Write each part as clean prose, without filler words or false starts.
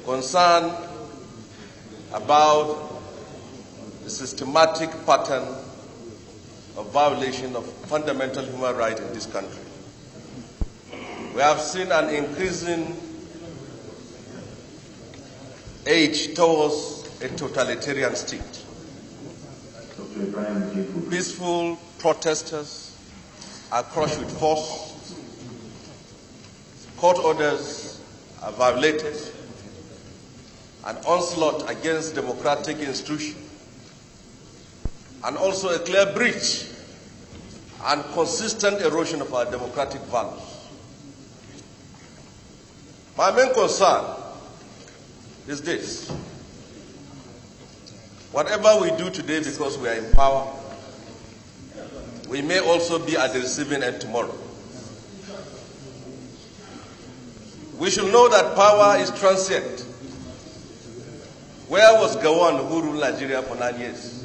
concern about the systematic pattern of violation of fundamental human rights in this country. We have seen an increasing age towards a totalitarian state. Peaceful protesters are crushed with force. Court orders are violated. An onslaught against democratic institutions, and also a clear breach and consistent erosion of our democratic values. My main concern is this: whatever we do today because we are in power, we may also be at the receiving end tomorrow. We should know that power is transient. Where was Gowon, who ruled Nigeria for 9 years?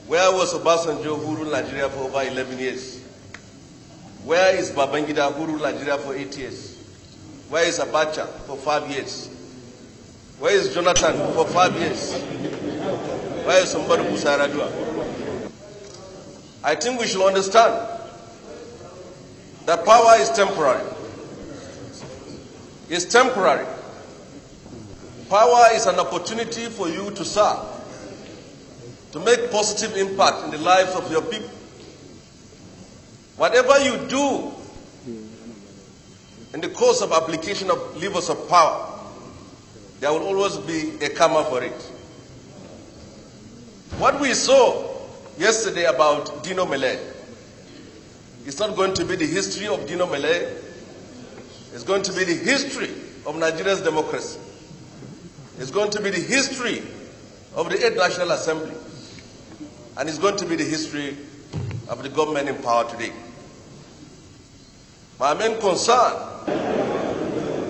Where was Obasanjo, who ruled Nigeria for over 11 years? Where is Babangida, who ruled Nigeria for 8 years? Where is Abacha for 5 years? Where is Jonathan for 5 years? Where is somebody Musaradua? I think we should understand that power is temporary. It's temporary. Power is an opportunity for you to serve, to make positive impact in the lives of your people. Whatever you do in the course of application of levers of power, there will always be a karma for it. What we saw yesterday about Dino Melaye is not going to be the history of Dino Melaye. It's going to be the history of Nigeria's democracy. It's going to be the history of the 8th National Assembly. And it's going to be the history of the government in power today. My main concern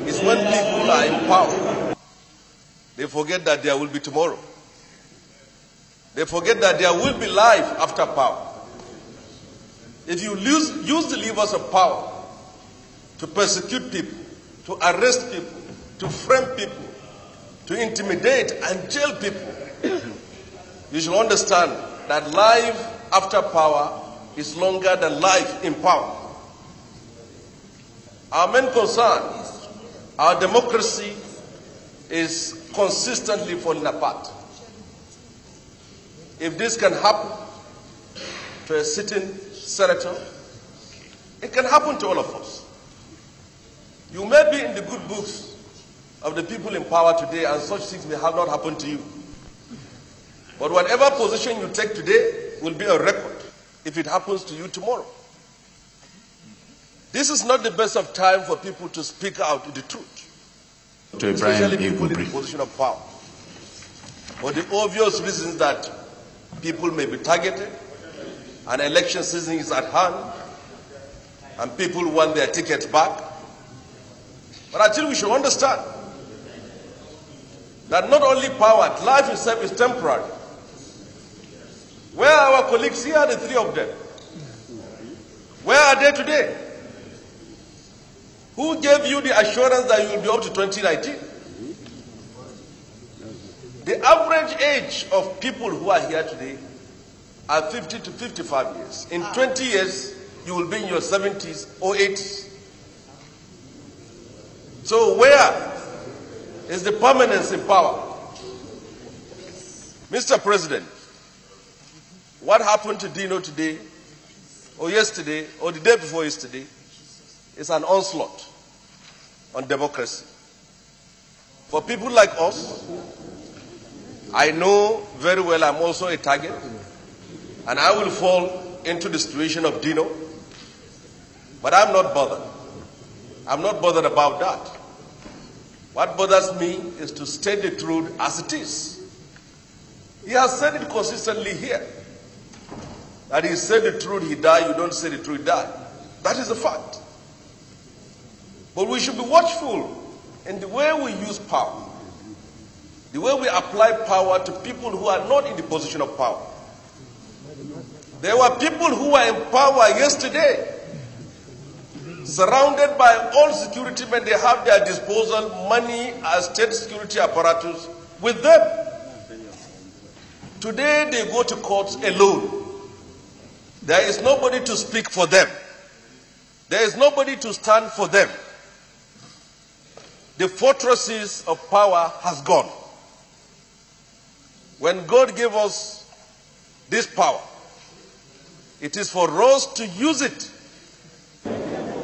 is when people are in power, they forget that there will be tomorrow. They forget that there will be life after power. If you use the levers of power to persecute people, to arrest people, to frame people, to intimidate and jail people, you should understand that life after power is longer than life in power. Our main concern is our democracy is consistently falling apart. If this can happen to a sitting senator, it can happen to all of us. You may be in the good books of the people in power today, and such things may have not happened to you. But whatever position you take today will be a record if it happens to you tomorrow. This is not the best of time for people to speak out the truth, especially people in the position of power, for the obvious reasons that people may be targeted, and election season is at hand, and people want their tickets back. But I think we should understand that not only power, life itself is temporary. Where are our colleagues here, the three of them? Where are they today? Who gave you the assurance that you will be up to 2019? The average age of people who are here today are 50 to 55 years. In 20 years, you will be in your 70s or 80s. So where is the permanence in power? Mr. President, what happened to Dino today, or yesterday, or the day before yesterday, is an onslaught on democracy. For people like us, I know very well I'm also a target, and I will fall into the situation of Dino, but I'm not bothered. I'm not bothered about that. What bothers me is to state the truth as it is. He has said it consistently here, that he said the truth, he died. You don't say the truth, die. That is a fact. But we should be watchful in the way we use power, the way we apply power to people who are not in the position of power. There were people who were in power yesterday surrounded by all security men. They have their disposal money as state security apparatus with them. Today they go to courts alone. There is nobody to speak for them. There is nobody to stand for them. The fortresses of power has gone. When God gave us this power, it is for us to use it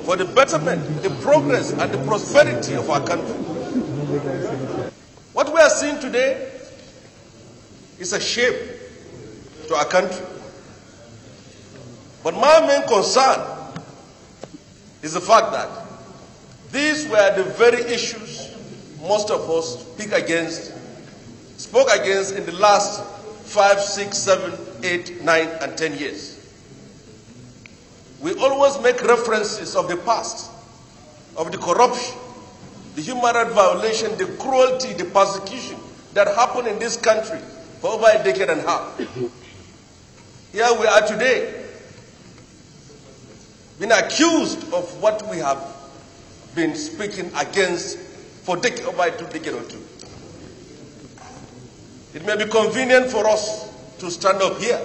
for the betterment, the progress, and the prosperity of our country. What we are seeing today is a shame to our country. But my main concern is the fact that these were the very issues most of us spoke against in the last 5, 6, 7, 8, 9, and 10 years. We always make references of the past, of the corruption, the human rights violation, the cruelty, the persecution that happened in this country for over a decade and a half. Here we are today, being accused of what we have been speaking against for over a decade or two. It may be convenient for us to stand up here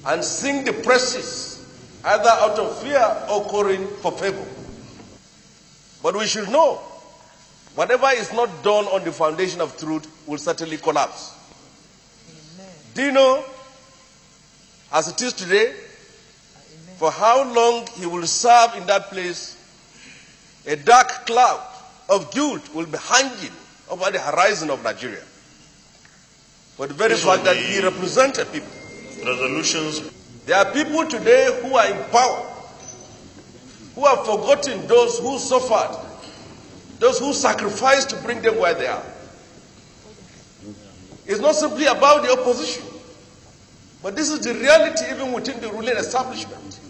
and sing the praises, either out of fear or calling for favor. But we should know, whatever is not done on the foundation of truth will certainly collapse. Amen. Do you know, as it is today, Amen, for how long he will serve in that place, a dark cloud of guilt will be hanging over the horizon of Nigeria. For the very fact that he represented people. Resolutions. There are people today who are in power, who have forgotten those who suffered, those who sacrificed to bring them where they are. It's not simply about the opposition, but this is the reality even within the ruling establishment.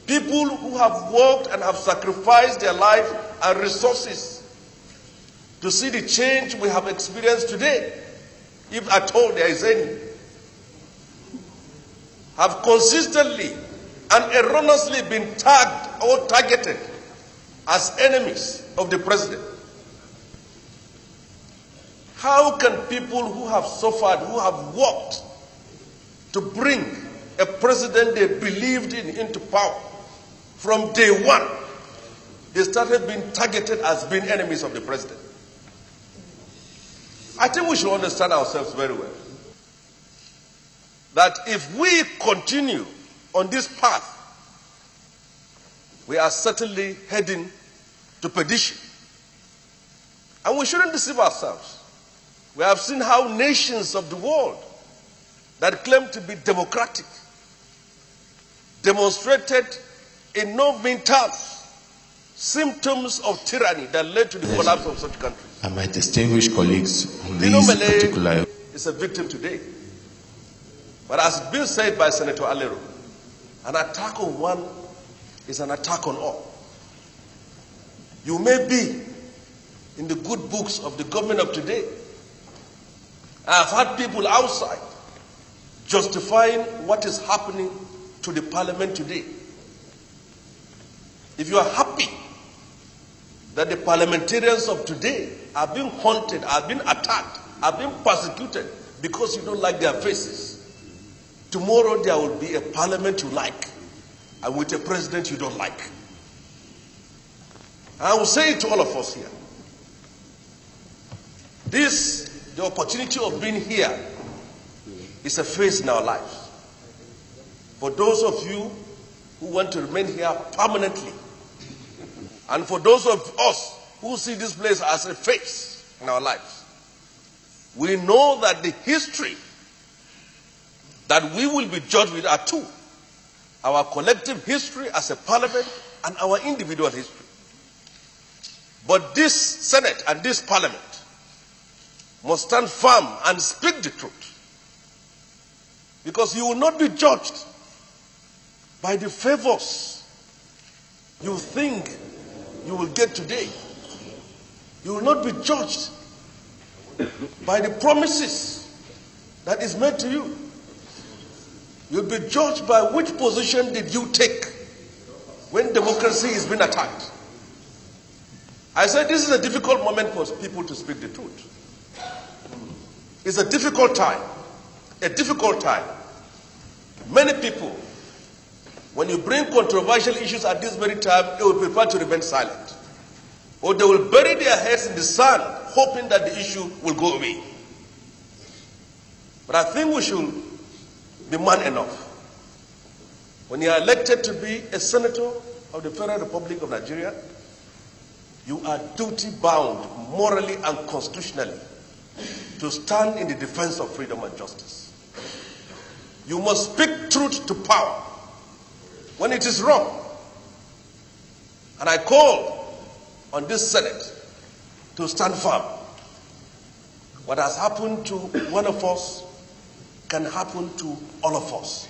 People who have worked and have sacrificed their life and resources to see the change we have experienced today, if at all there is any, have consistently and erroneously been tagged or targeted as enemies of the president. How can people who have suffered, who have worked to bring a president they believed in into power, from day one, they started being targeted as being enemies of the president? I think we should understand ourselves very well. That if we continue on this path, we are certainly heading to perdition. And we shouldn't deceive ourselves. We have seen how nations of the world that claim to be democratic demonstrated in no mean terms symptoms of tyranny that led to the collapse of such countries. And my distinguished colleagues on this particular is a victim today. But as it's been said by Senator Alero, an attack on one is an attack on all. You may be in the good books of the government of today. I have had people outside justifying what is happening to the parliament today. If you are happy that the parliamentarians of today are being haunted, are being attacked, are being persecuted because you don't like their faces, tomorrow there will be a parliament you like and with a president you don't like. I will say it to all of us here. The opportunity of being here is a phase in our lives. For those of you who want to remain here permanently, and for those of us who see this place as a phase in our lives, we know that the history that we will be judged with are two: our collective history as a parliament and our individual history. But this Senate and this parliament must stand firm and speak the truth, because you will not be judged by the favors you think you will get today. You will not be judged by the promises that is made to you. You'll be judged by which position did you take when democracy is being attacked. I said this is a difficult moment for people to speak the truth. It's a difficult time. A difficult time. Many people, when you bring controversial issues at this very time, they will prefer to remain silent. Or they will bury their heads in the sand, hoping that the issue will go away. But I think we should be man enough. When you are elected to be a senator of the Federal Republic of Nigeria, you are duty-bound, morally and constitutionally, to stand in the defense of freedom and justice. You must speak truth to power when it is wrong. And I call on this Senate to stand firm. What has happened to one of us can happen to all of us.